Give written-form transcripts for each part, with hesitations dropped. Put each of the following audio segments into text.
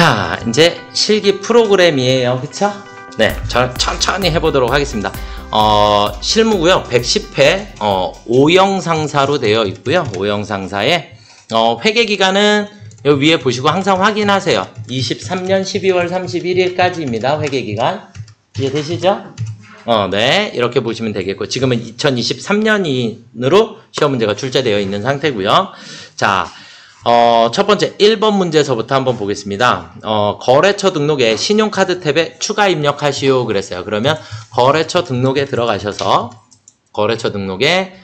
자, 이제 실기 프로그램이에요. 그쵸? 네, 천천히 해보도록 하겠습니다. 실무고요. 110회, O형 상사로 되어 있고요. O형 상사에, 회계 기간은 여기 위에 보시고 항상 확인하세요. 23년 12월 31일까지입니다. 회계 기간. 이해되시죠? 네, 이렇게 보시면 되겠고, 지금은 2023년으로 시험 문제가 출제되어 있는 상태고요. 자, 첫 번째 1번 문제서부터 한번 보겠습니다. 거래처 등록에 신용카드 탭에 추가 입력하시오 그랬어요. 그러면 거래처 등록에 들어가셔서 거래처 등록에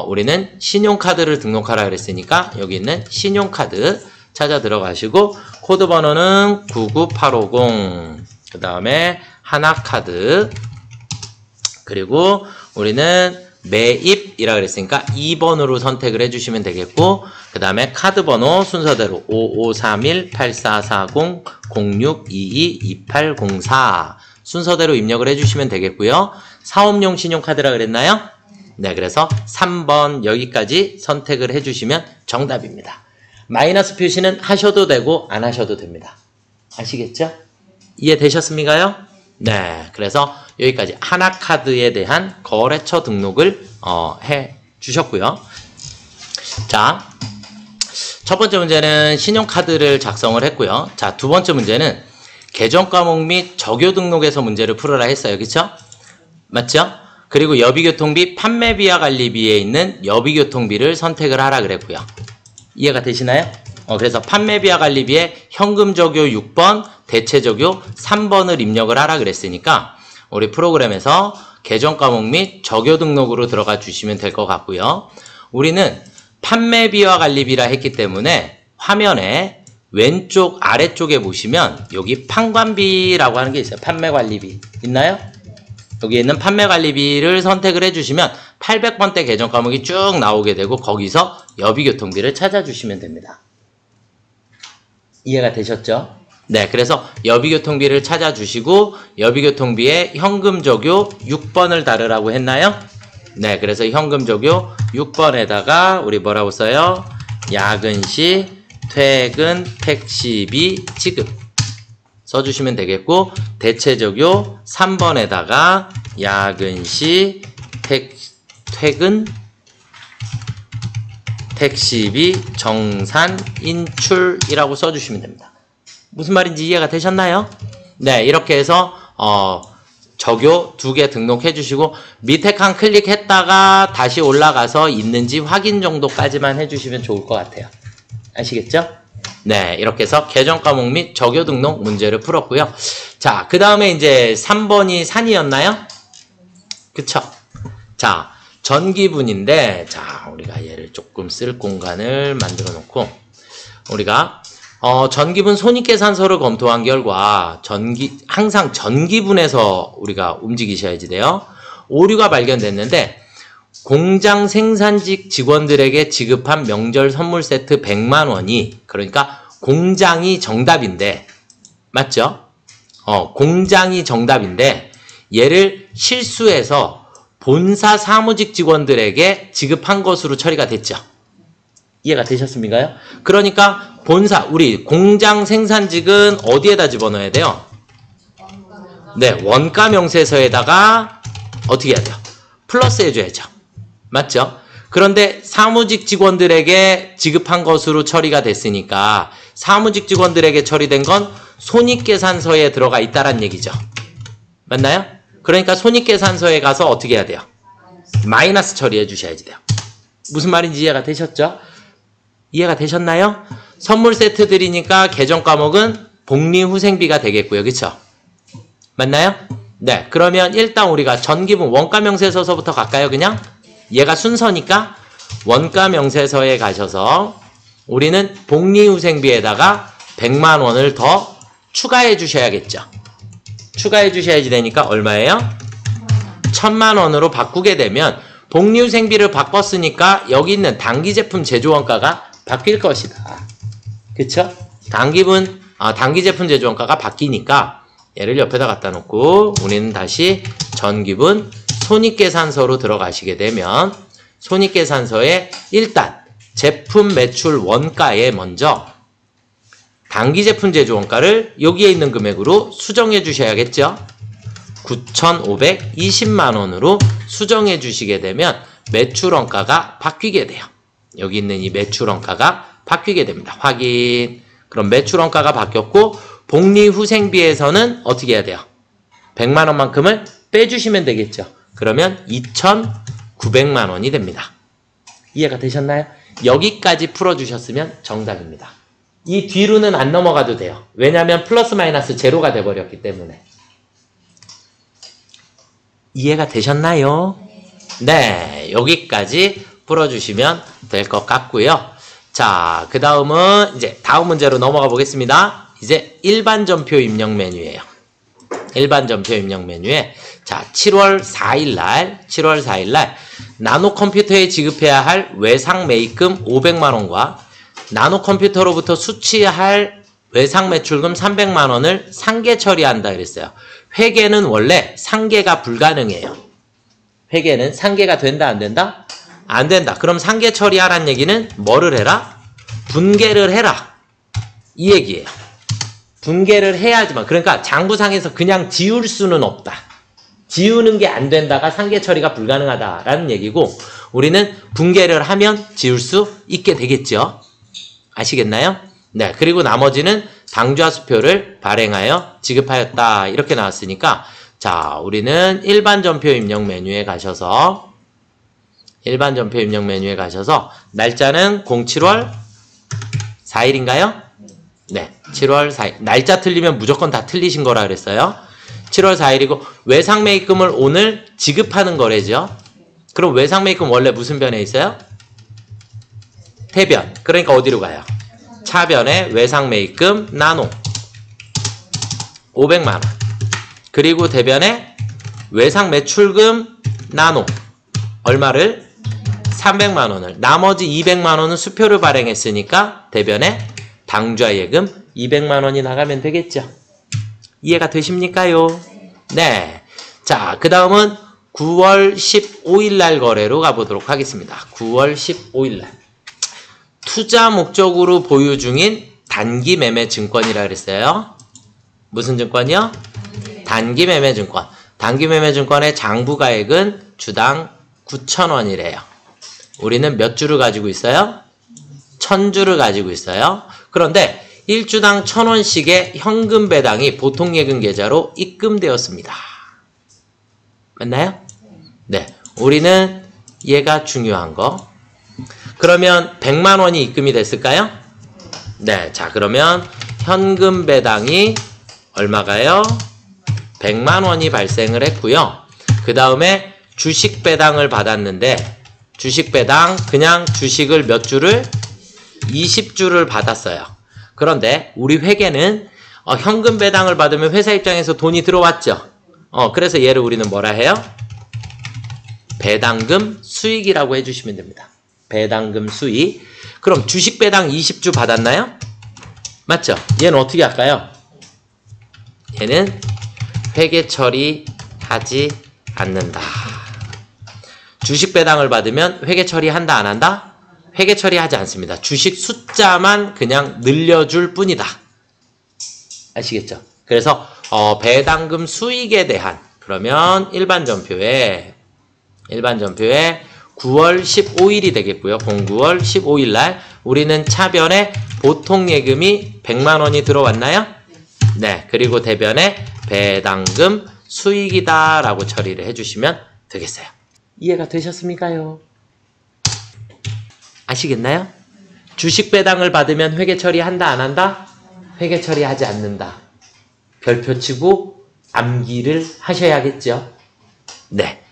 우리는 신용카드를 등록하라 그랬으니까 여기 있는 신용카드 찾아 들어가시고 코드 번호는 99850 그 다음에 하나카드 그리고 우리는 매입이라 그랬으니까 2번으로 선택을 해주시면 되겠고 그 다음에 카드 번호 순서대로 5531-8440-0622-2804 순서대로 입력을 해주시면 되겠고요. 사업용 신용카드라 그랬나요? 네, 그래서 3번 여기까지 선택을 해주시면 정답입니다. 마이너스 표시는 하셔도 되고 안 하셔도 됩니다. 아시겠죠? 이해되셨습니까요? 네, 그래서 여기까지 하나카드에 대한 거래처 등록을 해 주셨고요. 자, 첫 번째 문제는 신용카드를 작성을 했고요. 자, 두 번째 문제는 계정 과목 및 적요 등록에서 문제를 풀어라 했어요. 그쵸? 맞죠? 그리고 여비교통비 판매비와 관리비에 있는 여비교통비를 선택을 하라 그랬고요. 이해가 되시나요? 그래서 판매비와 관리비에 현금 적요 6번, 대체 적요 3번을 입력을 하라 그랬으니까 우리 프로그램에서 계정 과목 및 적요 등록으로 들어가 주시면 될 것 같고요. 우리는 판매비와 관리비라 했기 때문에 화면에 왼쪽 아래쪽에 보시면 여기 판관비라고 하는 게 있어요. 판매 관리비 있나요? 여기 있는 판매 관리비를 선택을 해주시면 800번대 계정 과목이 쭉 나오게 되고 거기서 여비교통비를 찾아주시면 됩니다. 이해가 되셨죠? 네, 그래서 여비교통비를 찾아주시고 여비교통비에 현금 적요 6번을 다르라고 했나요? 네, 그래서 현금 적요 6번에다가 우리 뭐라고 써요? 야근시 퇴근 택시비 지급 써주시면 되겠고 대체 적요 3번에다가 야근시 퇴근 택시비 정산 인출이라고 써주시면 됩니다. 무슨 말인지 이해가 되셨나요? 네, 이렇게 해서 적요 2개 등록해 주시고 밑에 칸 클릭했다가 다시 올라가서 있는지 확인 정도까지만 해주시면 좋을 것 같아요. 아시겠죠? 네, 이렇게 해서 계정 과목 및 적요 등록 문제를 풀었고요. 자, 그 다음에 이제 3번이 산이었나요? 그쵸? 자, 전기분인데 자, 우리가 얘를 조금 쓸 공간을 만들어 놓고 우리가 전기분 손익계산서를 검토한 결과 항상 전기분에서 우리가 움직이셔야지 돼요. 오류가 발견됐는데 공장 생산직 직원들에게 지급한 명절 선물 세트 100만 원이 그러니까 공장이 정답인데 맞죠? 공장이 정답인데 얘를 실수해서 본사 사무직 직원들에게 지급한 것으로 처리가 됐죠. 이해가 되셨습니까요? 그러니까 본사, 우리 공장 생산직은 어디에다 집어넣어야 돼요? 네, 원가 명세서에다가 어떻게 해야 돼요? 플러스 해줘야죠. 맞죠? 그런데 사무직 직원들에게 지급한 것으로 처리가 됐으니까 사무직 직원들에게 처리된 건 손익계산서에 들어가 있다란 얘기죠. 맞나요? 그러니까 손익계산서에 가서 어떻게 해야 돼요? 마이너스 처리해 주셔야지 돼요. 무슨 말인지 이해가 되셨죠? 이해가 되셨나요? 선물 세트 드리니까 계정 과목은 복리후생비가 되겠고요. 그쵸? 맞나요? 네. 그러면 일단 우리가 전기분 원가 명세서서부터 갈까요? 그냥? 얘가 순서니까 원가 명세서에 가셔서 우리는 복리후생비에다가 100만 원을 더 추가해 주셔야겠죠. 추가해 주셔야지 되니까 얼마예요? 1000만 원으로 바꾸게 되면 복리후생비를 바꿨으니까 여기 있는 단기제품 제조원가가 바뀔 것이다. 그쵸? 단기제품 제조원가가 바뀌니까 얘를 옆에다 갖다 놓고 우리는 다시 전기분 손익계산서로 들어가시게 되면 손익계산서에 일단 제품 매출 원가에 먼저 단기 제품 제조 원가를 여기에 있는 금액으로 수정해 주셔야겠죠. 9,520만 원으로 수정해 주시게 되면 매출 원가가 바뀌게 돼요. 여기 있는 이 매출 원가가 바뀌게 됩니다. 확인. 그럼 매출 원가가 바뀌었고 복리후생비에서는 어떻게 해야 돼요? 100만 원만큼을 빼주시면 되겠죠. 그러면 2,900만 원이 됩니다. 이해가 되셨나요? 여기까지 풀어주셨으면 정답입니다. 이 뒤로는 안 넘어가도 돼요. 왜냐하면 플러스 마이너스 제로가 돼버렸기 때문에. 이해가 되셨나요? 네, 여기까지 풀어주시면 될 것 같고요. 자, 그 다음은 이제 다음 문제로 넘어가 보겠습니다. 이제 일반 전표 입력 메뉴예요. 일반 전표 입력 메뉴에 자 7월 4일날 나노 컴퓨터에 지급해야 할 외상 매입금 500만 원과 나노 컴퓨터로부터 수취할 외상 매출금 300만 원을 상계 처리한다 그랬어요. 회계는 원래 상계가 불가능해요. 회계는 상계가 된다 안 된다? 안 된다. 그럼 상계 처리하란 얘기는 뭐를 해라? 분계를 해라. 이 얘기예요. 분계를 해야지만. 그러니까 장부상에서 그냥 지울 수는 없다. 지우는 게 안 된다가 상계 처리가 불가능하다라는 얘기고 우리는 분계를 하면 지울 수 있게 되겠죠. 아시겠나요? 네. 그리고 나머지는 당좌수표를 발행하여 지급하였다. 이렇게 나왔으니까 자, 우리는 일반 전표 입력 메뉴에 가셔서 날짜는 07월 4일인가요? 네, 7월 4일. 날짜 틀리면 무조건 다 틀리신 거라 그랬어요. 7월 4일이고 외상 매입금을 오늘 지급하는 거래죠. 그럼 외상 매입금 원래 무슨 변에 있어요? 대변. 그러니까 어디로 가요? 차변에 외상 매입금 나노 500만 원. 그리고 대변에 외상 매출금 나노 얼마를? 300만 원을. 나머지 200만 원은 수표를 발행했으니까 대변에 당좌 예금 200만 원이 나가면 되겠죠. 이해가 되십니까요? 네. 자, 그 다음은 9월 15일 날 거래로 가보도록 하겠습니다. 9월 15일 날. 투자 목적으로 보유 중인 단기 매매 증권이라 그랬어요. 무슨 증권이요? 단기 매매 증권. 단기 매매 증권의 장부가액은 주당 9,000원이래요. 우리는 몇 주를 가지고 있어요? 1000주를 가지고 있어요. 그런데 1주당 1,000원씩의 현금 배당이 보통예금 계좌로 입금되었습니다. 맞나요? 네. 우리는 얘가 중요한 거. 그러면 100만 원이 입금이 됐을까요? 네. 자, 그러면 현금 배당이 얼마가요? 100만 원이 발생을 했고요. 그 다음에 주식 배당을 받았는데 주식 배당 그냥 주식을 몇 주를? 20주를 받았어요. 그런데 우리 회계는 현금 배당을 받으면 회사 입장에서 돈이 들어왔죠. 그래서 얘를 우리는 뭐라 해요? 배당금 수익이라고 해주시면 됩니다. 배당금 수익. 그럼 주식 배당 20주 받았나요? 맞죠? 얘는 어떻게 할까요? 얘는 회계 처리하지 않는다. 주식 배당을 받으면 회계 처리한다 안 한다? 회계 처리하지 않습니다. 주식 숫자만 그냥 늘려줄 뿐이다. 아시겠죠? 그래서 배당금 수익에 대한 그러면 일반 전표에 9월 15일이 되겠고요. 09월 15일 날 우리는 차변에 보통 예금이 100만 원이 들어왔나요? 네. 그리고 대변에 배당금 수익이다 라고 처리를 해주시면 되겠어요. 이해가 되셨습니까요? 아시겠나요? 주식 배당을 받으면 회계 처리한다 안 한다? 회계 처리하지 않는다. 별표 치고 암기를 하셔야겠죠. 네.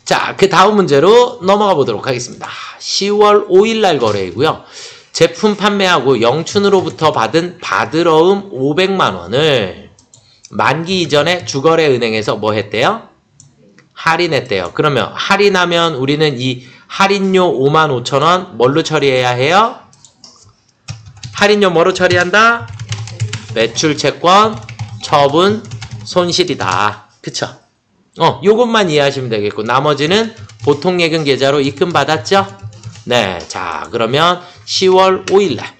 자, 그 다음 문제로 넘어가 보도록 하겠습니다. 10월 5일 날 거래이고요. 제품 판매하고 영춘으로부터 받은 받으러움 500만 원을 만기 이전에 주거래은행에서 뭐 했대요? 할인했대요. 그러면 할인하면 우리는 이 할인료 55,000원 뭘로 처리해야 해요? 할인료 뭐로 처리한다? 매출채권, 처분, 손실이다. 그쵸? 요것만 이해하시면 되겠고 나머지는 보통예금 계좌로 입금 받았죠? 네. 자, 그러면 10월 5일 날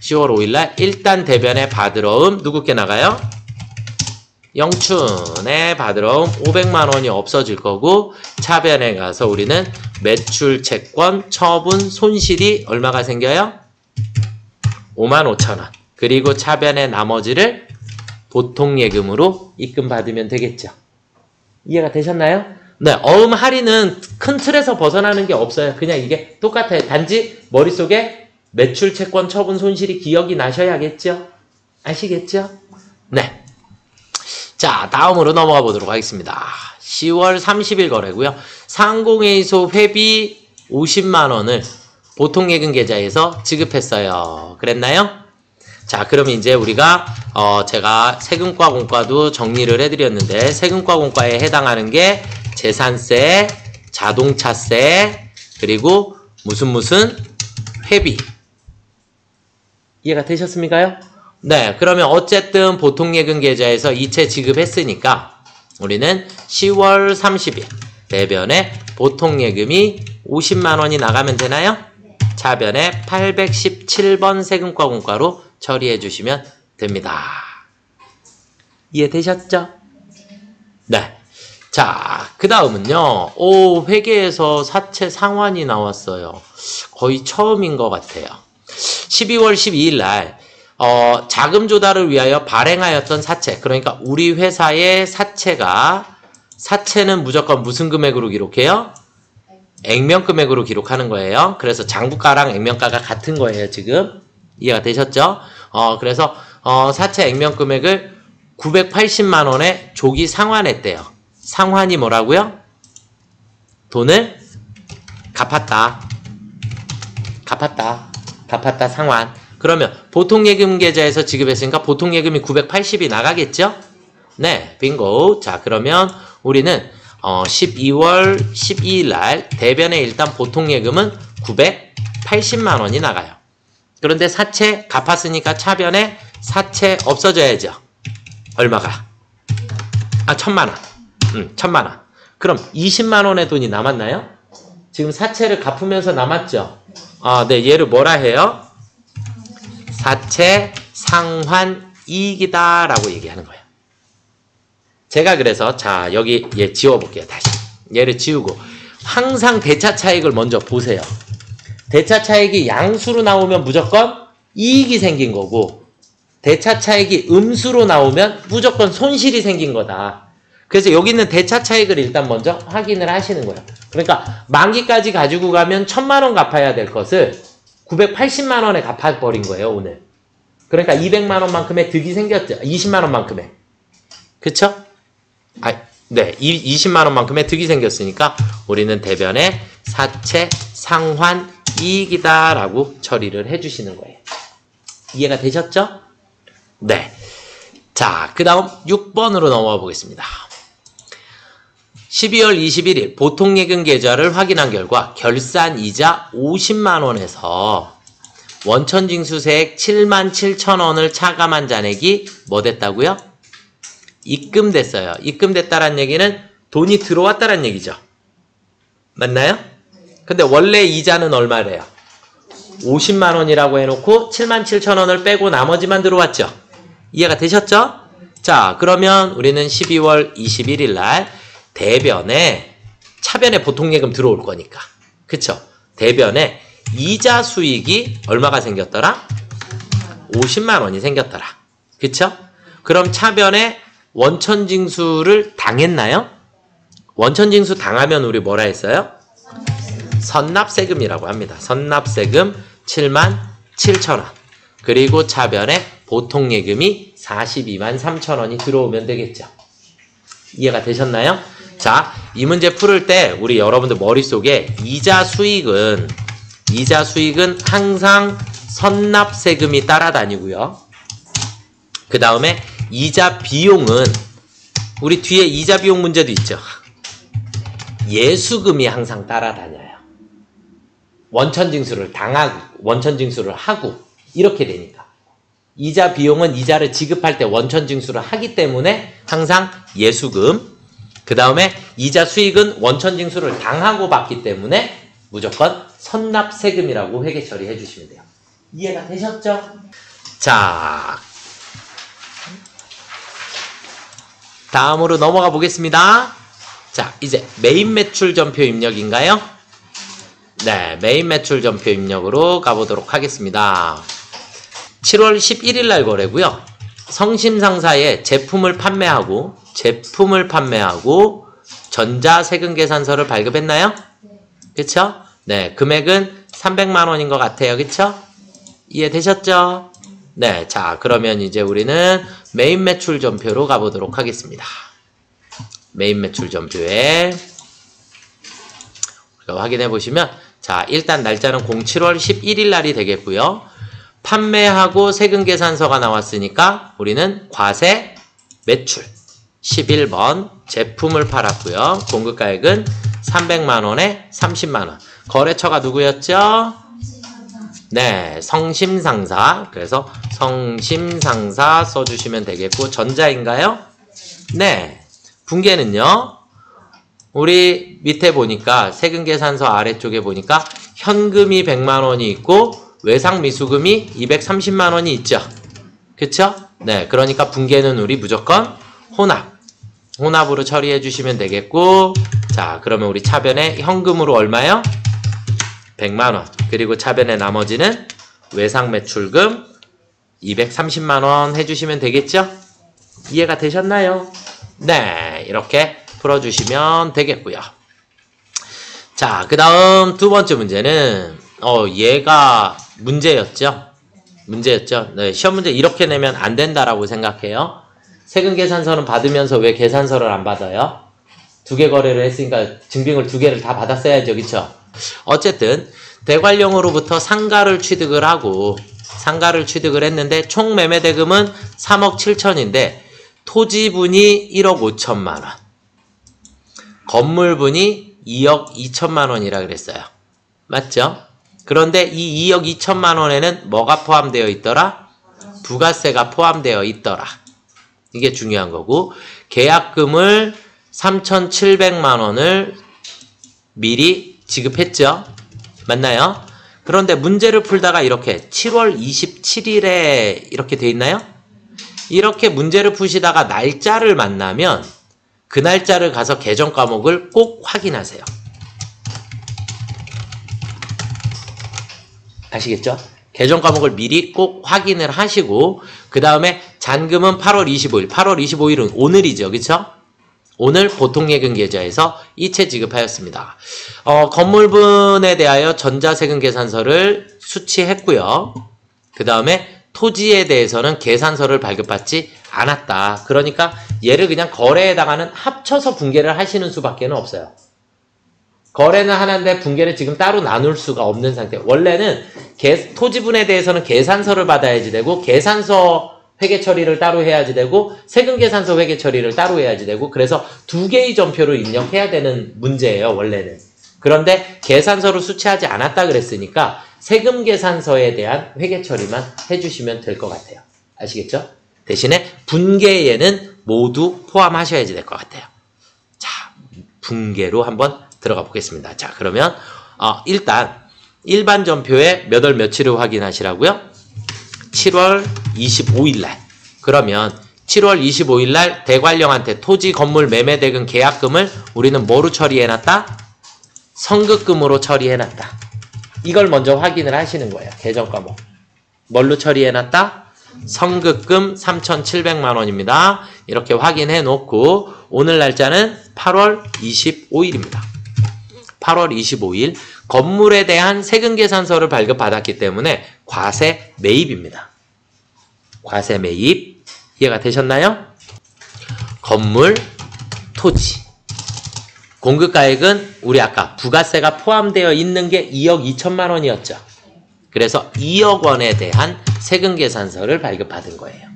10월 5일날 일단 대변에 받으러움 누구께 나가요? 영춘에 받으러움 500만원이 없어질 거고 차변에 가서 우리는 매출 채권 처분 손실이 얼마가 생겨요? 55,000원. 그리고 차변의 나머지를 보통예금으로 입금받으면 되겠죠. 이해가 되셨나요? 네, 어음 할인은 큰 틀에서 벗어나는 게 없어요. 그냥 이게 똑같아요. 단지 머릿속에 매출 채권 처분 손실이 기억이 나셔야겠죠? 아시겠죠? 네. 자, 다음으로 넘어가 보도록 하겠습니다. 10월 30일 거래고요. 상공회의소 회비 50만원을 보통예금 계좌에서 지급했어요. 그랬나요? 자, 그러면 이제 우리가 제가 세금과 공과도 정리를 해드렸는데 세금과 공과에 해당하는 게 재산세, 자동차세, 그리고 무슨 회비. 이해가 되셨습니까요? 네, 그러면 어쨌든 보통예금 계좌에서 이체 지급했으니까 우리는 10월 30일 대변에 보통예금이 50만원이 나가면 되나요? 차변에 817번 세금과 공과로 처리해 주시면 됩니다. 이해되셨죠? 네. 자, 그 다음은요. 회계에서 사채 상환이 나왔어요. 거의 처음인 것 같아요. 12월 12일 날 자금 조달을 위하여 발행하였던 사채, 그러니까 우리 회사의 사채는 무조건 무슨 금액으로 기록해요? 액면 금액으로 기록하는 거예요. 그래서 장부가랑 액면가가 같은 거예요, 지금. 이해가 되셨죠? 그래서 사채 액면 금액을 980만원에 조기 상환했대요. 상환이 뭐라고요? 돈을 갚았다, 상환. 그러면 보통예금 계좌에서 지급했으니까 보통예금이 980이 나가겠죠? 네, 빙고. 자, 그러면 우리는 12월 12일 날 대변에 일단 보통예금은 980만원이 나가요. 그런데 사채 갚았으니까 차변에 사채 없어져야죠. 얼마가? 1,000만원. 1,000만원. 그럼 20만원의 돈이 남았나요? 지금 사채를 갚으면서 남았죠? 네, 얘를 뭐라 해요? 사채 상환 이익이다 라고 얘기하는 거예요. 제가 그래서 자, 여기 얘 지워볼게요. 다시 얘를 지우고 항상 대차 차익을 먼저 보세요. 대차 차익이 양수로 나오면 무조건 이익이 생긴 거고 대차 차익이 음수로 나오면 무조건 손실이 생긴 거다. 그래서 여기 있는 대차 차익을 일단 먼저 확인을 하시는 거예요. 그러니까 만기까지 가지고 가면 1,000만원 갚아야 될 것을 980만원에 갚아버린 거예요, 오늘. 그러니까 200만원만큼의 득이 생겼죠. 20만원만큼의. 그쵸? 네. 20만원만큼의 득이 생겼으니까 우리는 대변에 사채 상환 이익이다 라고 처리를 해주시는 거예요. 이해가 되셨죠? 네. 자, 그 다음 6번으로 넘어가 보겠습니다. 12월 21일 보통예금 계좌를 확인한 결과 결산이자 50만원에서 원천징수세액 77,000원을 차감한 잔액이 뭐 됐다고요? 입금됐어요. 입금됐다는 얘기는 돈이 들어왔다는 얘기죠. 맞나요? 근데 원래 이자는 얼마래요? 50만원이라고 해놓고 77,000원을 빼고 나머지만 들어왔죠. 이해가 되셨죠? 자, 그러면 우리는 12월 21일 날 대변에 차변에 보통예금 들어올 거니까. 그쵸? 대변에 이자 수익이 얼마가 생겼더라? 50만원이 생겼더라. 그쵸? 그럼 차변에 원천징수를 당했나요? 원천징수 당하면 우리 뭐라 했어요? 선납세금이라고 합니다. 선납세금 77,000원. 그리고 차변에 보통예금이 423,000원이 들어오면 되겠죠. 이해가 되셨나요? 자, 이 문제 풀을 때 우리 여러분들 머릿속에 이자 수익은 항상 선납세금이 따라다니고요. 그 다음에 이자 비용은 우리 뒤에 이자 비용 문제도 있죠. 예수금이 항상 따라다녀요. 원천징수를 당하고 원천징수를 하고 이렇게 되니까 이자 비용은 이자를 지급할 때 원천징수를 하기 때문에 항상 예수금, 그 다음에 이자 수익은 원천징수를 당하고 받기 때문에 무조건 선납세금이라고 회계 처리해 주시면 돼요. 이해가 되셨죠? 자, 다음으로 넘어가 보겠습니다. 자, 이제 메인 매출 전표 입력인가요? 네, 메인 매출 전표 입력으로 가보도록 하겠습니다. 7월 11일 날 거래고요. 성심상사에 제품을 판매하고 전자세금계산서를 발급했나요? 그쵸? 네, 금액은 300만 원인 것 같아요. 그쵸? 이해되셨죠? 네, 자, 그러면 이제 우리는 메인 매출 전표로 가보도록 하겠습니다. 메인 매출 전표에 우리가 확인해 보시면, 자, 일단 날짜는 07월 11일 날이 되겠고요. 판매하고 세금계산서가 나왔으니까 우리는 과세 매출 11번 제품을 팔았고요. 공급가액은 300만 원에 30만 원. 거래처가 누구였죠? 네, 성심상사. 그래서 성심상사 써주시면 되겠고, 전자인가요? 네. 분계는요, 우리 밑에 보니까 세금계산서 아래쪽에 보니까 현금이 100만 원이 있고 외상미수금이 230만 원이 있죠. 그쵸? 네, 그러니까 분계는 우리 무조건 혼합으로 처리해 주시면 되겠고, 자, 그러면 우리 차변에 현금으로 얼마요? 100만 원. 그리고 차변에 나머지는 외상매출금 230만 원 해주시면 되겠죠? 이해가 되셨나요? 네, 이렇게 풀어주시면 되겠고요. 자, 그 다음 두 번째 문제는 얘가 문제였죠? 네, 시험 문제 이렇게 내면 안 된다라고 생각해요. 세금계산서는 받으면서 왜 계산서를 안 받아요? 두 개 거래를 했으니까 증빙을 두 개를 다 받았어야죠. 그쵸? 어쨌든 대관령으로부터 상가를 취득을 했는데 총 매매대금은 3억 7천인데 토지분이 1억 5천만 원, 건물분이 2억 2천만 원이라 그랬어요. 맞죠? 그런데 이 2억 2천만 원에는 뭐가 포함되어 있더라? 부가세가 포함되어 있더라. 이게 중요한 거고, 계약금을 3,700만 원을 미리 지급했죠. 맞나요? 그런데 문제를 풀다가 이렇게 7월 27일에 이렇게 돼 있나요? 이렇게 문제를 푸시다가 날짜를 만나면 그 날짜를 가서 계정 과목을 꼭 확인하세요. 아시겠죠? 계정 과목을 미리 꼭 확인을 하시고, 그 다음에 잔금은 8월 25일. 8월 25일은 오늘이죠. 그쵸? 오늘 보통예금 계좌에서 이체 지급하였습니다. 건물분에 대하여 전자세금 계산서를 수취했고요. 그 다음에 토지에 대해서는 계산서를 발급받지 않았다. 그러니까 얘를 그냥 거래에다가는 합쳐서 분계를 하시는 수밖에 없어요. 거래는 하나인데 분계를 지금 따로 나눌 수가 없는 상태. 원래는 토지분에 대해서는 계산서를 받아야지 되고, 계산서 회계 처리를 따로 해야지 되고, 세금계산서 회계 처리를 따로 해야지 되고, 그래서 두 개의 전표를 입력해야 되는 문제예요, 원래는. 그런데 계산서를 수취하지 않았다 그랬으니까 세금계산서에 대한 회계 처리만 해주시면 될 것 같아요. 아시겠죠? 대신에 분계에는 모두 포함하셔야지 될 것 같아요. 자, 분계로 한번 들어가 보겠습니다. 자, 그러면 일단 일반 전표에 몇 월 며칠을 확인하시라고요? 7월 25일 날. 그러면 7월 25일 날 대관령한테 토지 건물 매매대금 계약금을 우리는 뭐로 처리해놨다? 성급금으로 처리해놨다. 이걸 먼저 확인을 하시는 거예요. 계정 과목. 뭘로 처리해놨다? 성급금 3,700만 원입니다. 이렇게 확인해 놓고, 오늘 날짜는 8월 25일입니다. 8월 25일 건물에 대한 세금계산서를 발급받았기 때문에 과세 매입입니다. 과세 매입 이해가 되셨나요? 건물, 토지. 공급가액은 우리 아까 부가세가 포함되어 있는 게 2억 2천만 원이었죠. 그래서 2억 원에 대한 세금계산서를 발급받은 거예요.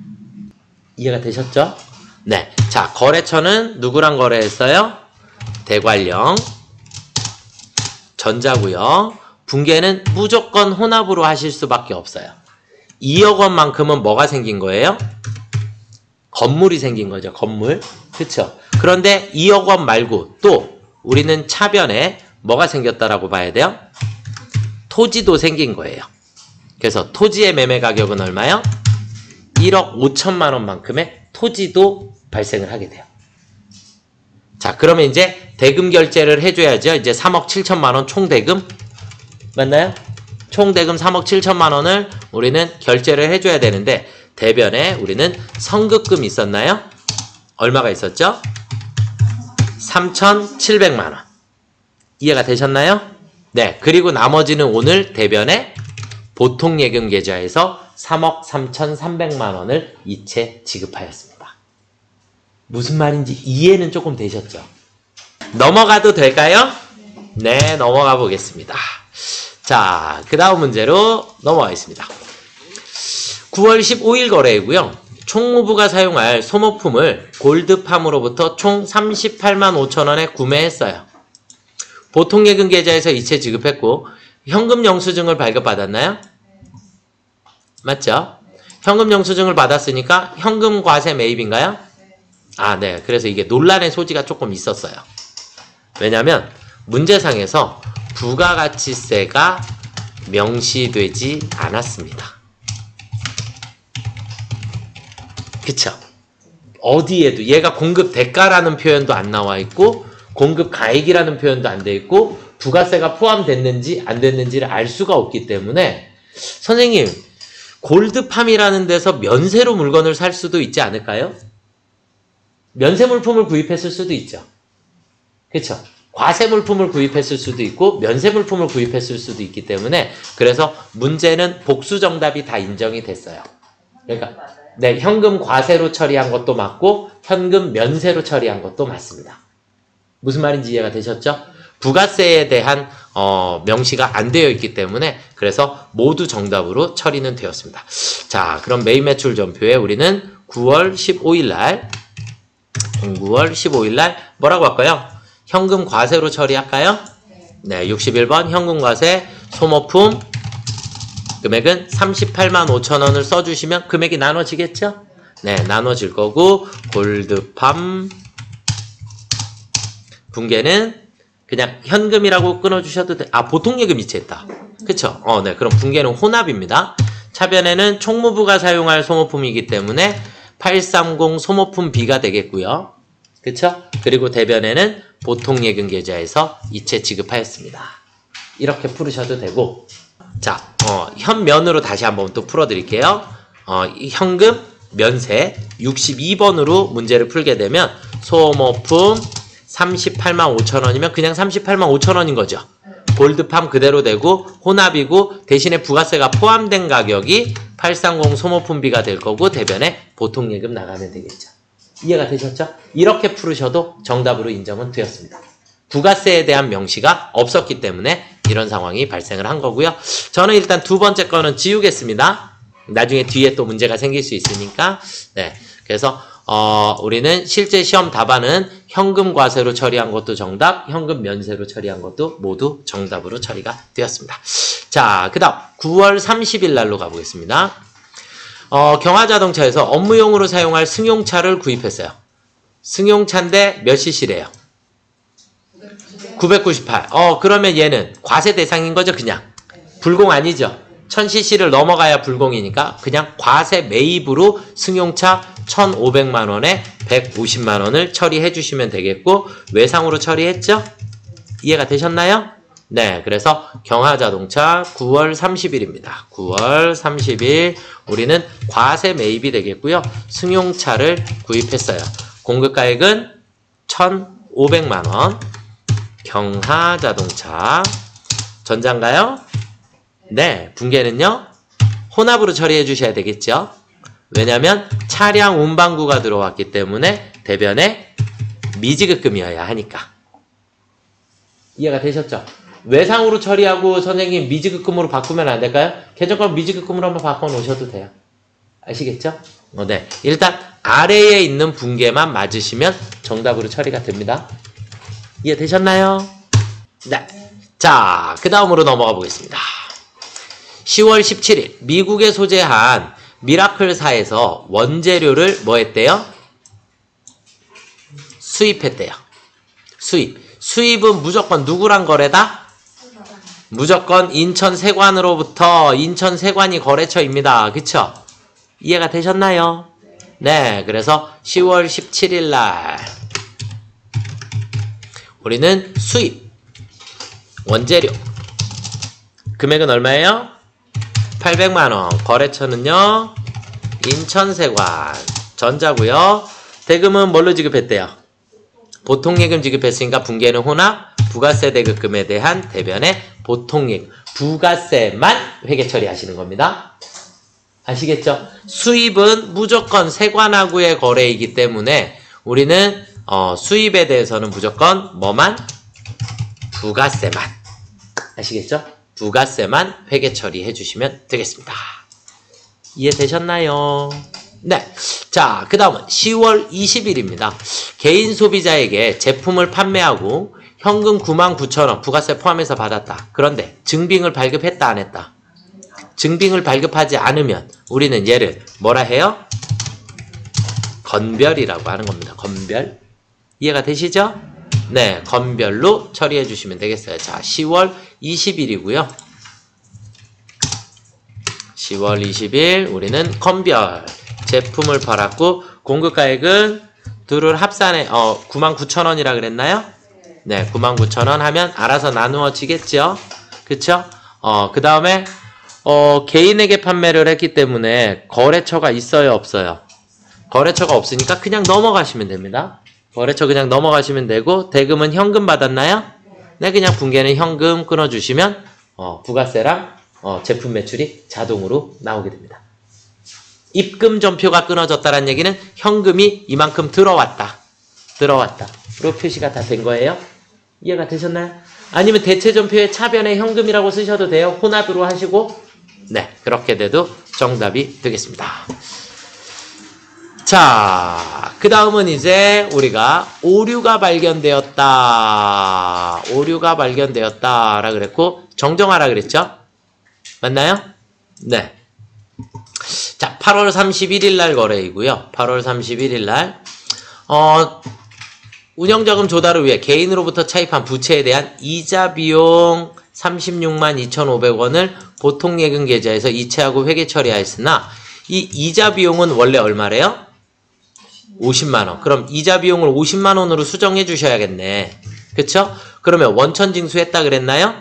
이해가 되셨죠? 네. 자, 거래처는 누구랑 거래했어요? 대관령, 전자고요. 분계는 무조건 혼합으로 하실 수밖에 없어요. 2억 원만큼은 뭐가 생긴 거예요? 건물이 생긴 거죠. 건물. 그쵸? 그런데 2억 원 말고 또 우리는 차변에 뭐가 생겼다라고 봐야 돼요? 토지도 생긴 거예요. 그래서 토지의 매매 가격은 얼마요? 1억 5천만 원만큼의 토지도 발생을 하게 돼요. 자, 그러면 이제 대금 결제를 해줘야죠. 이제 3억 7천만 원 총 대금 맞나요? 총 대금 3억 7천만 원을 우리는 결제를 해줘야 되는데 대변에 우리는 선급금 있었나요? 얼마가 있었죠? 3,700만 원. 이해가 되셨나요? 네. 그리고 나머지는 오늘 대변에 보통예금 계좌에서 3억 3,300만 원을 이체 지급하였습니다. 무슨 말인지 이해는 조금 되셨죠? 넘어가도 될까요? 네, 넘어가 보겠습니다. 자, 그 다음 문제로 넘어가겠습니다. 9월 15일 거래이고요. 총무부가 사용할 소모품을 골드팜으로부터 총 38만 5천 원에 구매했어요. 보통예금 계좌에서 이체 지급했고 현금 영수증을 발급받았나요? 맞죠? 현금 영수증을 받았으니까 현금 과세 매입인가요? 아, 네. 그래서 이게 논란의 소지가 조금 있었어요. 왜냐면 문제상에서 부가가치세가 명시되지 않았습니다. 그쵸? 어디에도 얘가 공급 대가라는 표현도 안 나와 있고 공급 가액이라는 표현도 안 돼 있고 부가세가 포함됐는지 안 됐는지를 알 수가 없기 때문에 선생님 골드팜이라는 데서 면세로 물건을 살 수도 있지 않을까요? 면세 물품을 구입했을 수도 있죠. 그쵸? 과세 물품을 구입했을 수도 있고 면세 물품을 구입했을 수도 있기 때문에 그래서 문제는 복수 정답이 다 인정이 됐어요. 그러니까 네, 현금 과세로 처리한 것도 맞고 현금 면세로 처리한 것도 맞습니다. 무슨 말인지 이해가 되셨죠? 부가세에 대한 명시가 안 되어 있기 때문에 그래서 모두 정답으로 처리는 되었습니다. 자, 그럼 매입 매출 전표에 우리는 9월 15일 날 뭐라고 할까요? 현금 과세로 처리할까요? 네, 61번 현금 과세 소모품 금액은 38만 5천 원을 써주시면 금액이 나눠지겠죠? 네, 나눠질 거고 골드팜 붕괴는 그냥 현금이라고 끊어주셔도 돼. 아, 보통예금 이체했다. 그쵸? 네, 그럼 붕괴는 혼합입니다. 차변에는 총무부가 사용할 소모품이기 때문에 830 소모품 B가 되겠고요. 그쵸? 그리고 대변에는 보통예금 계좌에서 이체 지급하였습니다. 이렇게 풀으셔도 되고 자, 현면으로 다시 한번 또 풀어드릴게요. 현금 면세 62번으로 문제를 풀게 되면 소모품 38만 5천 원이면 그냥 38만 5천 원인 거죠. 골드팜 그대로 되고 혼합이고 대신에 부가세가 포함된 가격이 830 소모품비가 될 거고 대변에 보통예금 나가면 되겠죠. 이해가 되셨죠? 이렇게 풀으셔도 정답으로 인정은 되었습니다. 부가세에 대한 명시가 없었기 때문에 이런 상황이 발생을 한 거고요. 저는 일단 두 번째 거는 지우겠습니다. 나중에 뒤에 또 문제가 생길 수 있으니까. 네, 그래서 우리는 실제 시험 답안은 현금 과세로 처리한 것도 정답, 현금 면세로 처리한 것도 모두 정답으로 처리가 되었습니다. 자, 그 다음 9월 30일 날로 가보겠습니다. 경화자동차에서 업무용으로 사용할 승용차를 구입했어요. 승용차인데 몇 cc래요? 998. 그러면 얘는 과세 대상인 거죠, 그냥. 불공 아니죠. 1000cc를 넘어가야 불공이니까 그냥 과세 매입으로 승용차 1,500만 원에 150만 원을 처리해 주시면 되겠고 외상으로 처리했죠? 이해가 되셨나요? 네, 그래서 경화자동차 9월 30일입니다. 9월 30일 우리는 과세 매입이 되겠고요. 승용차를 구입했어요. 공급가액은 1,500만 원. 경화자동차 전자인가요? 네, 붕괴는요 혼합으로 처리해 주셔야 되겠죠. 왜냐하면 차량 운반구가 들어왔기 때문에 대변에 미지급금이어야 하니까. 이해가 되셨죠? 외상으로 처리하고 선생님 미지급금으로 바꾸면 안 될까요? 개정권 미지급금으로 한번 바꿔 놓으셔도 돼요. 아시겠죠? 네, 일단 아래에 있는 붕괴만 맞으시면 정답으로 처리가 됩니다. 이해되셨나요? 네. 자, 그 다음으로 넘어가 보겠습니다. 10월 17일 미국에 소재한 미라클사에서 원재료를 뭐 했대요? 수입했대요. 수입은 무조건 누구랑 거래다? 무조건 인천세관으로부터 인천세관이 거래처입니다. 그쵸? 이해가 되셨나요? 네, 그래서 10월 17일 날 우리는 수입, 원재료 금액은 얼마예요? 800만원. 거래처는요 인천세관 전자고요. 대금은 뭘로 지급했대요? 보통예금 지급했으니까 분기에는 혼합, 부가세 대급금에 대한 대변의 보통예금, 부가세만 회계 처리하시는 겁니다. 아시겠죠? 수입은 무조건 세관하고의 거래이기 때문에 우리는 수입에 대해서는 무조건 뭐만? 부가세만. 아시겠죠? 부가세만 회계 처리해 주시면 되겠습니다. 이해되셨나요? 네. 자, 그 다음은 10월 20일입니다. 개인 소비자에게 제품을 판매하고 현금 99,000원 부가세 포함해서 받았다. 그런데 증빙을 발급했다 안 했다? 증빙을 발급하지 않으면 우리는 얘를 뭐라 해요? 건별이라고 하는 겁니다. 건별. 이해가 되시죠? 네, 건별로 처리해 주시면 되겠어요. 자, 10월 20일이고요. 10월 20일 우리는 건별. 제품을 팔았고 공급가액은 둘을 합산해 99,000원이라 그랬나요? 네, 99,000원 하면 알아서 나누어지겠죠? 그쵸? 그 다음에 개인에게 판매를 했기 때문에 거래처가 있어요, 없어요? 거래처가 없으니까 그냥 넘어가시면 됩니다. 거래처 그냥 넘어가시면 되고 대금은 현금 받았나요? 네, 그냥 분기에는 현금 끊어주시면 부가세랑 제품 매출이 자동으로 나오게 됩니다. 입금 전표가 끊어졌다는 얘기는 현금이 이만큼 들어왔다. 로 표시가 다 된 거예요. 이해가 되셨나요? 아니면 대체 전표에 차변에 현금이라고 쓰셔도 돼요. 혼합으로 하시고 네, 그렇게 돼도 정답이 되겠습니다. 자, 그 다음은 이제 우리가 오류가 발견되었다. 오류가 발견되었다라 그랬고 정정하라 그랬죠? 맞나요? 네. 자, 8월 31일 날 거래이고요. 8월 31일 날 운영자금 조달을 위해 개인으로부터 차입한 부채에 대한 이자 비용 36만 2,500원을 보통예금 계좌에서 이체하고 회계 처리하였으나 이 이자 비용은 원래 얼마래요? 50만원. 그럼 이자 비용을 50만원으로 수정해 주셔야겠네. 그쵸? 그러면 원천징수 했다 그랬나요?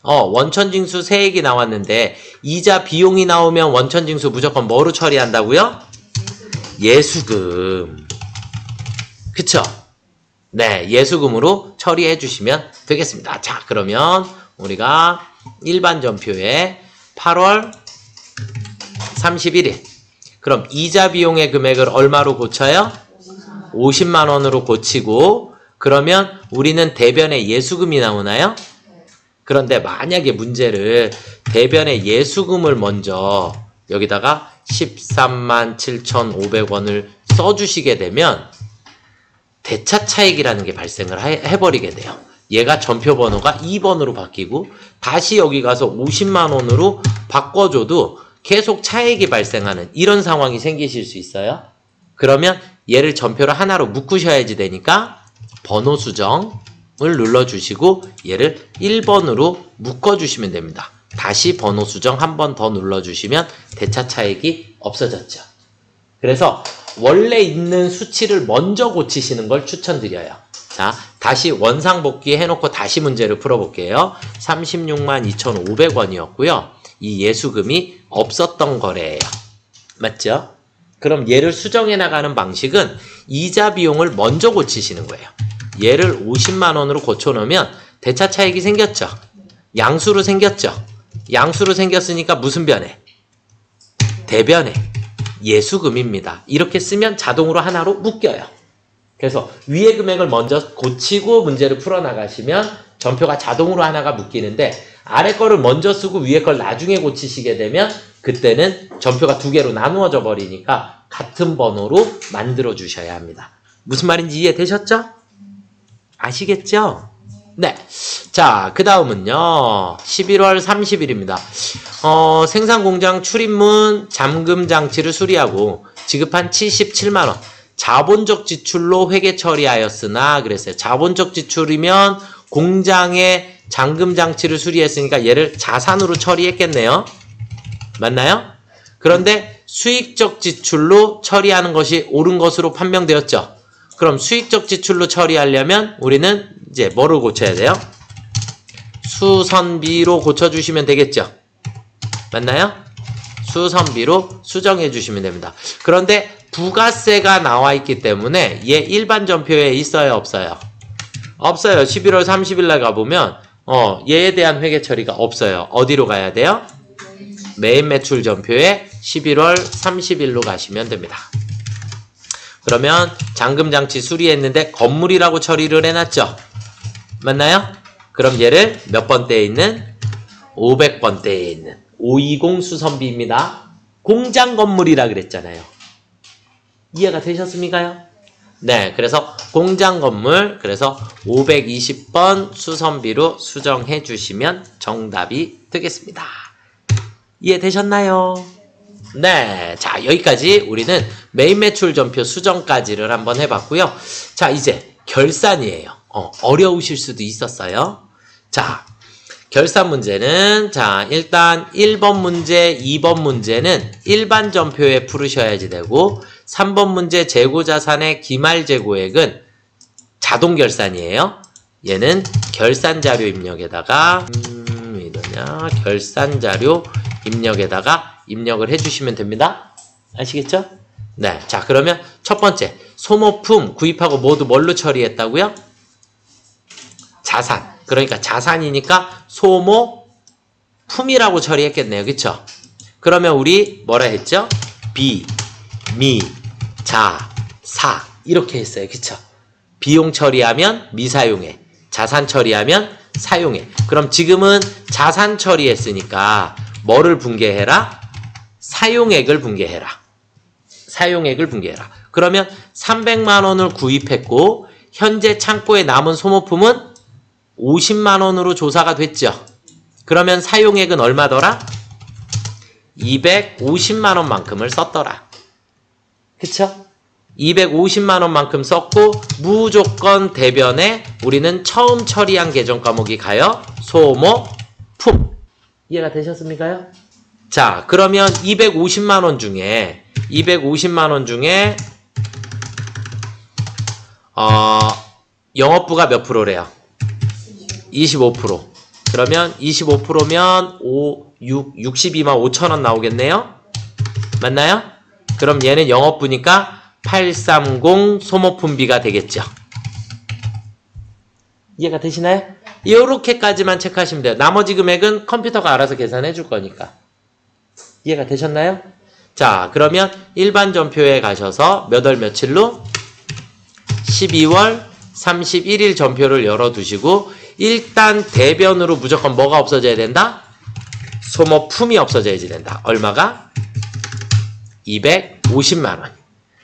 원천징수 세액이 나왔는데 이자 비용이 나오면 원천징수 무조건 뭐로 처리한다고요? 예수금. 그쵸? 네, 예수금으로 처리해 주시면 되겠습니다. 자, 그러면 우리가 일반 전표에 8월 31일 그럼 이자 비용의 금액을 얼마로 고쳐요? 50만원으로 고치고 그러면 우리는 대변에 예수금이 나오나요? 그런데 만약에 문제를 대변에 예수금을 먼저 여기다가 13만 7,500원을 써주시게 되면 대차 차익이라는 게 발생을 해버리게 돼요. 얘가 전표 번호가 2번으로 바뀌고 다시 여기 가서 50만원으로 바꿔줘도 계속 차익이 발생하는 이런 상황이 생기실 수 있어요. 그러면 얘를 전표를 하나로 묶으셔야지 되니까 번호 수정을 눌러주시고 얘를 1번으로 묶어주시면 됩니다. 다시 번호 수정 한 번 더 눌러주시면 대차 차익이 없어졌죠. 그래서 원래 있는 수치를 먼저 고치시는 걸 추천드려요. 자, 다시 원상복귀 해놓고 다시 문제를 풀어볼게요. 36만 2,500원이었고요. 이 예수금이 없었던 거래예요. 맞죠? 그럼 얘를 수정해 나가는 방식은 이자 비용을 먼저 고치시는 거예요. 얘를 50만원으로 고쳐놓으면 대차 차익이 생겼죠? 양수로 생겼죠? 양수로 생겼으니까 무슨 변에? 대변에 예수금입니다. 이렇게 쓰면 자동으로 하나로 묶여요. 그래서 위의 금액을 먼저 고치고 문제를 풀어나가시면 전표가 자동으로 하나가 묶이는데 아래 거를 먼저 쓰고 위에 걸 나중에 고치시게 되면 그때는 전표가 두 개로 나누어져 버리니까 같은 번호로 만들어 주셔야 합니다. 무슨 말인지 이해되셨죠? 아시겠죠? 네. 자, 그 다음은요. 11월 30일입니다. 생산공장 출입문 잠금 장치를 수리하고 지급한 77만원. 자본적 지출로 회계 처리하였으나 그랬어요. 자본적 지출이면 공장에 잠금장치를 수리했으니까 얘를 자산으로 처리했겠네요. 맞나요? 그런데 수익적 지출로 처리하는 것이 옳은 것으로 판명되었죠. 그럼 수익적 지출로 처리하려면 우리는 이제 뭐를 고쳐야 돼요? 수선비로 고쳐주시면 되겠죠. 맞나요? 수선비로 수정해 주시면 됩니다. 그런데 부가세가 나와 있기 때문에 얘 일반 전표에 있어요, 없어요? 없어요. 11월 30일 날 가보면 얘에 대한 회계 처리가 없어요. 어디로 가야 돼요? 메인 매출 전표에 11월 30일로 가시면 됩니다. 그러면 잠금장치 수리했는데 건물이라고 처리를 해놨죠? 맞나요? 그럼 얘를 몇 번대에 있는? 500번대에 있는 520 수선비입니다. 공장 건물이라 그랬잖아요. 이해가 되셨습니까요? 네, 그래서 공장 건물, 그래서 520번 수선비로 수정해 주시면 정답이 되겠습니다. 이해되셨나요? 네, 자, 여기까지 우리는 메인 매출 전표 수정까지를 한번 해봤고요. 자, 이제 결산이에요. 어려우실 수도 있었어요. 자, 결산 문제는, 자, 일단 1번 문제, 2번 문제는 일반 전표에 풀으셔야지 되고, 3번 문제 재고자산의 기말재고액은 자동 결산이에요. 얘는 결산자료 입력에다가, 결산자료 입력에다가 입력을 해주시면 됩니다. 아시겠죠? 네. 자, 그러면 첫 번째, 소모품 구입하고 모두 뭘로 처리했다고요? 자산. 그러니까 자산이니까 소모품이라고 처리했겠네요. 그쵸? 그러면 우리 뭐라 했죠? 비, 미, 자, 사 이렇게 했어요. 그쵸? 비용 처리하면 미사용액, 자산 처리하면 사용액. 그럼 지금은 자산 처리했으니까 뭐를 분개해라? 사용액을 분개해라. 사용액을 분개해라. 그러면 300만 원을 구입했고 현재 창고에 남은 소모품은 50만 원으로 조사가 됐죠. 그러면 사용액은 얼마더라? 250만 원만큼을 썼더라. 그쵸? 250만 원만큼 썼고 무조건 대변에 우리는 처음 처리한 계정 과목이 가요. 소모품. 이해가 되셨습니까요? 자, 그러면 250만 원 중에 영업부가 몇 프로래요? 25%. 그러면 25%면 62만 5천 원 나오겠네요? 맞나요? 그럼 얘는 영업부니까 830 소모품비가 되겠죠. 이해가 되시나요? 이렇게까지만 체크하시면 돼요. 나머지 금액은 컴퓨터가 알아서 계산해 줄 거니까. 이해가 되셨나요? 자, 그러면 일반 전표에 가셔서 몇 월 며칠로? 12월 31일 전표를 열어두시고 일단 대변으로 무조건 뭐가 없어져야 된다? 소모품이 없어져야지 된다. 얼마가? 250만 원.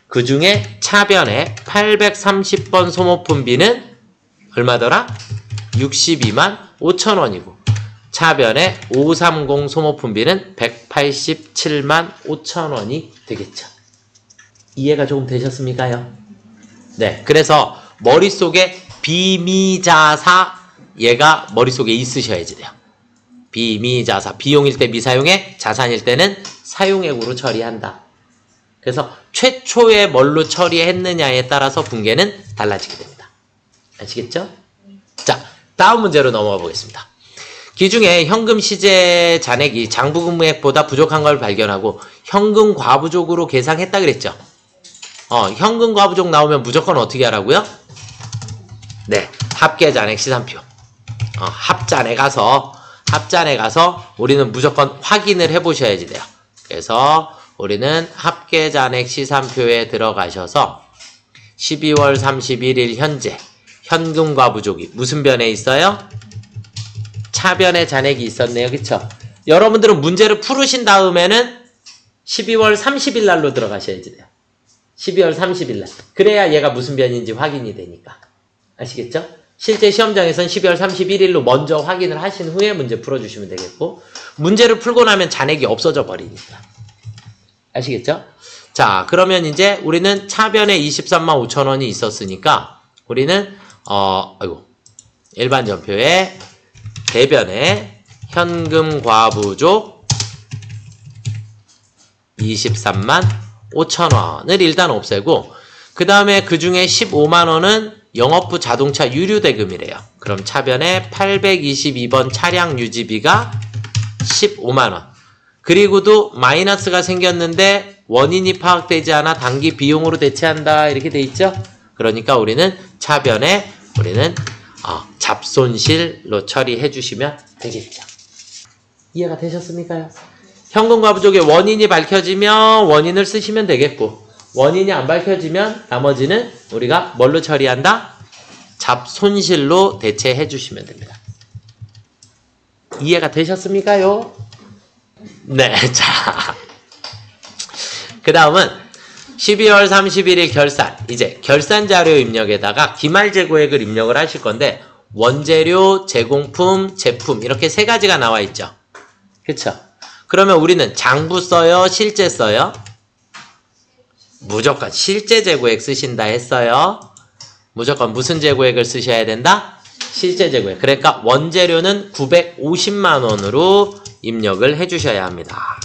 그 중에 차변에 830번 소모품비는 얼마더라? 62만 5천 원이고 차변에 530 소모품비는 187만 5천 원이 되겠죠. 이해가 조금 되셨습니까요? 네, 그래서 머릿속에 비미자사 얘가 머릿속에 있으셔야지 돼요. 비미자사, 비용일 때 미사용액, 자산일 때는 사용액으로 처리한다. 그래서 최초에 뭘로 처리했느냐에 따라서 분계는 달라지게 됩니다. 아시겠죠? 자, 다음 문제로 넘어가 보겠습니다. 기중에 현금 시제 잔액이 장부금액보다 부족한 걸 발견하고 현금 과부족으로 계상했다 그랬죠? 현금 과부족 나오면 무조건 어떻게 하라고요? 네, 합계 잔액 시산표. 합잔에 가서 우리는 무조건 확인을 해 보셔야지 돼요. 그래서 우리는 합계 잔액 시산표에 들어가셔서 12월 31일 현재 현금 과부족이 무슨 변에 있어요? 차변에 잔액이 있었네요. 그쵸? 여러분들은 문제를 풀으신 다음에는 12월 30일 날로 들어가셔야지 돼요. 12월 30일 날. 그래야 얘가 무슨 변인지 확인이 되니까. 아시겠죠? 실제 시험장에서는 12월 31일로 먼저 확인을 하신 후에 문제 풀어주시면 되겠고 문제를 풀고 나면 잔액이 없어져 버리니까. 아시겠죠? 자, 그러면 이제 우리는 차변에 23만 5천 원이 있었으니까 우리는 일반 전표에 대변에 현금 과부족 23만 5천원을 일단 없애고 그 다음에 그 중에 15만원은 영업부 자동차 유류대금이래요. 그럼 차변에 822번 차량 유지비가 15만원. 그리고도 마이너스가 생겼는데 원인이 파악되지 않아 당기 비용으로 대체한다 이렇게 돼 있죠. 그러니까 우리는 차변에 우리는 잡손실로 처리해 주시면 되겠죠. 이해가 되셨습니까? 현금과 부족의 원인이 밝혀지면 원인을 쓰시면 되겠고 원인이 안 밝혀지면 나머지는 우리가 뭘로 처리한다? 잡손실로 대체해 주시면 됩니다. 이해가 되셨습니까요? 네, 자. 그 다음은 12월 31일 결산. 이제 결산 자료 입력에다가 기말 재고액을 입력을 하실 건데 원재료, 제공품, 제품 이렇게 세 가지가 나와 있죠. 그쵸? 그러면 우리는 장부 써요? 실제 써요? 무조건 실제 재고액 쓰신다 했어요. 무조건 무슨 재고액을 쓰셔야 된다? 실제 재고액. 그러니까 원재료는 950만원으로 입력을 해주셔야 합니다.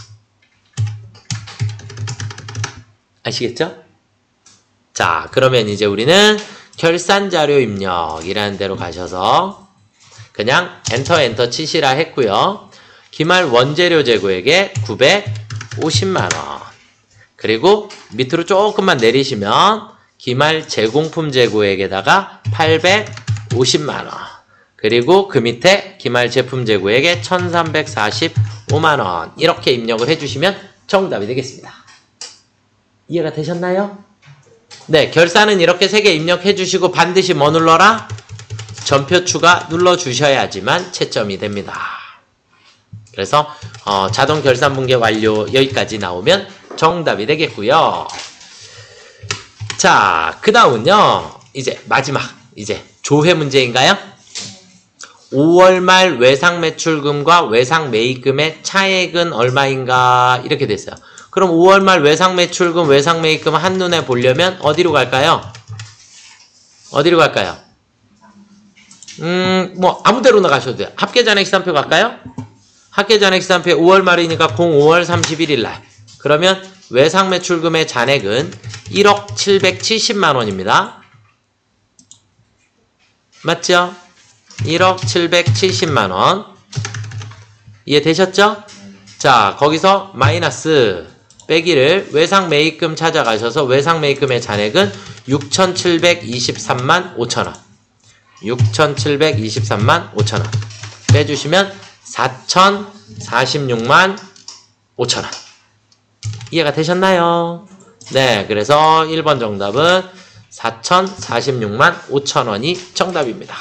아시겠죠? 자, 그러면 이제 우리는 결산자료 입력이라는 데로 가셔서 그냥 엔터 치시라 했고요. 기말 원재료 재고액에 950만원. 그리고 밑으로 조금만 내리시면 기말 제공품 재고액에다가 850만원. 그리고 그 밑에 기말 제품 재고액에 1345만원. 이렇게 입력을 해주시면 정답이 되겠습니다. 이해가 되셨나요? 네, 결산은 이렇게 3개 입력해 주시고 반드시 뭐 눌러라? 전표 추가 눌러주셔야지만 채점이 됩니다. 그래서 자동 결산 붕괴 완료 여기까지 나오면 정답이 되겠고요. 자, 그 다음은요. 이제 마지막 이제 조회 문제인가요? 5월 말 외상 매출금과 외상 매입금의 차액은 얼마인가 이렇게 됐어요. 그럼 5월 말 외상 매출금, 외상 매입금 한눈에 보려면 어디로 갈까요? 어디로 갈까요? 뭐 아무 데로나 가셔도 돼요. 합계잔액시산표 갈까요? 합계잔액시산표 5월 말이니까 05월 31일 날. 그러면 외상 매출금의 잔액은 1억 770만 원입니다. 맞죠? 1억 770만 원. 이해되셨죠? 자, 거기서 마이너스 빼기를 외상 매입금 찾아가셔서 외상 매입금의 잔액은 6,723만 5천원. 6,723만 5천원. 빼주시면 4,046만 5천원. 이해가 되셨나요? 네, 그래서 1번 정답은 4,046만 5천원이 정답입니다.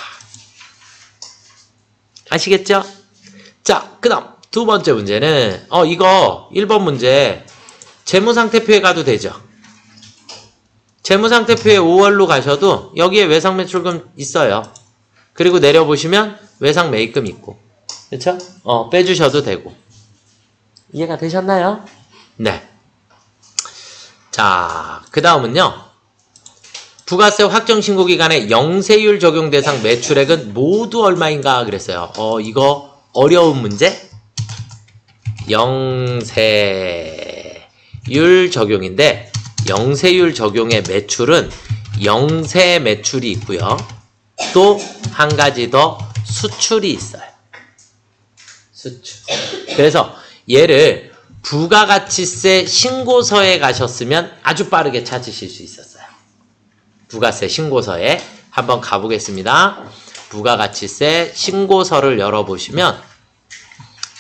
아시겠죠? 자, 그 다음 두 번째 문제는 이거 1번 문제 재무상태표에 가도 되죠. 재무상태표에 5월로 가셔도 여기에 외상 매출금 있어요. 그리고 내려보시면 외상 매입금 있고 그렇죠? 빼주셔도 되고. 이해가 되셨나요? 네. 자, 그 다음은요. 부가세 확정신고 기간에 영세율 적용 대상 매출액은 모두 얼마인가 그랬어요. 이거 어려운 문제? 영세율 적용인데 영세율 적용의 매출은 영세 매출이 있고요. 또 한 가지 더 수출이 있어요. 수출. 그래서 얘를 부가가치세 신고서에 가셨으면 아주 빠르게 찾으실 수 있었어요. 부가세 신고서에 한번 가보겠습니다. 부가가치세 신고서를 열어보시면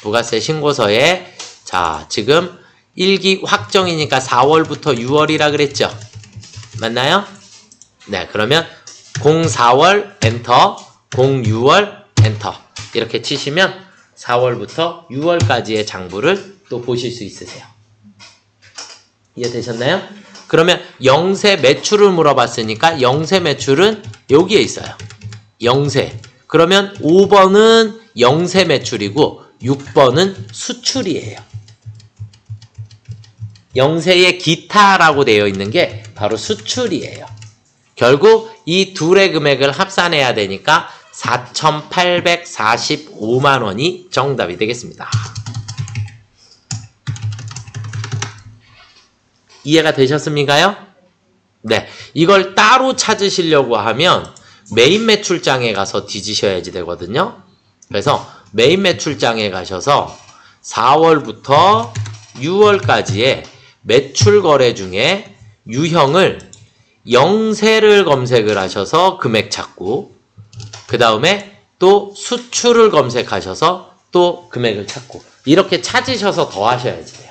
부가세 신고서에 자 지금 1기 확정이니까 4월부터 6월이라 그랬죠? 맞나요? 네, 그러면 04월 엔터, 06월 엔터 이렇게 치시면 4월부터 6월까지의 장부를 또 보실 수 있으세요. 이해되셨나요? 그러면 영세 매출을 물어봤으니까 영세 매출은 여기에 있어요. 영세. 그러면 5번은 영세 매출이고 6번은 수출이에요. 영세의 기타라고 되어 있는 게 바로 수출이에요. 결국 이 둘의 금액을 합산해야 되니까 4,845만 원이 정답이 되겠습니다. 이해가 되셨습니까요? 네, 이걸 따로 찾으시려고 하면 메인 매출장에 가서 뒤지셔야지 되거든요. 그래서 메인 매출장에 가셔서 4월부터 6월까지의 매출 거래 중에 유형을 영세를 검색을 하셔서 금액 찾고, 그 다음에 또 수출을 검색하셔서 또 금액을 찾고, 이렇게 찾으셔서 더 하셔야지 돼요.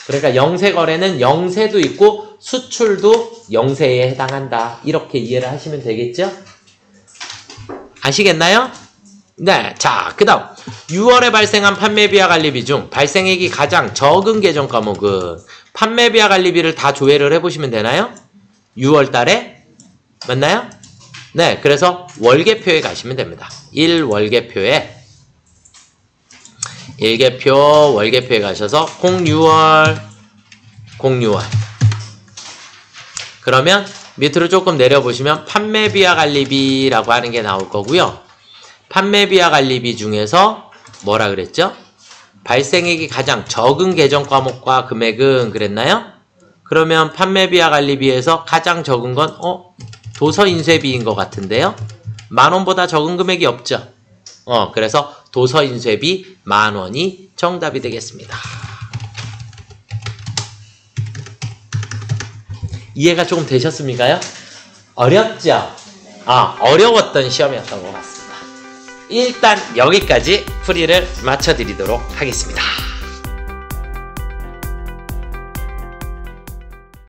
그러니까 영세 거래는 영세도 있고 수출도 영세에 해당한다. 이렇게 이해를 하시면 되겠죠? 아시겠나요? 네. 자, 그 다음 6월에 발생한 판매비와 관리비 중 발생액이 가장 적은 계정 과목은 판매비와 관리비를 다 조회를 해보시면 되나요? 6월 달에 맞나요? 네. 그래서 월계표에 가시면 됩니다. 1월계표에 일계표, 월계표에 가셔서 06월 그러면 밑으로 조금 내려보시면 판매비와 관리비라고 하는 게 나올 거고요. 판매비와 관리비 중에서 뭐라 그랬죠? 발생액이 가장 적은 계정 과목과 금액은 그랬나요? 그러면 판매비와 관리비에서 가장 적은 건 도서인쇄비인 것 같은데요. 10,000원보다 적은 금액이 없죠. 그래서 도서인쇄비 10,000원이 정답이 되겠습니다. 이해가 조금 되셨습니까요? 어렵죠? 어려웠던 시험이었던 것 같습니다. 일단 여기까지 풀이를 마쳐드리도록 하겠습니다.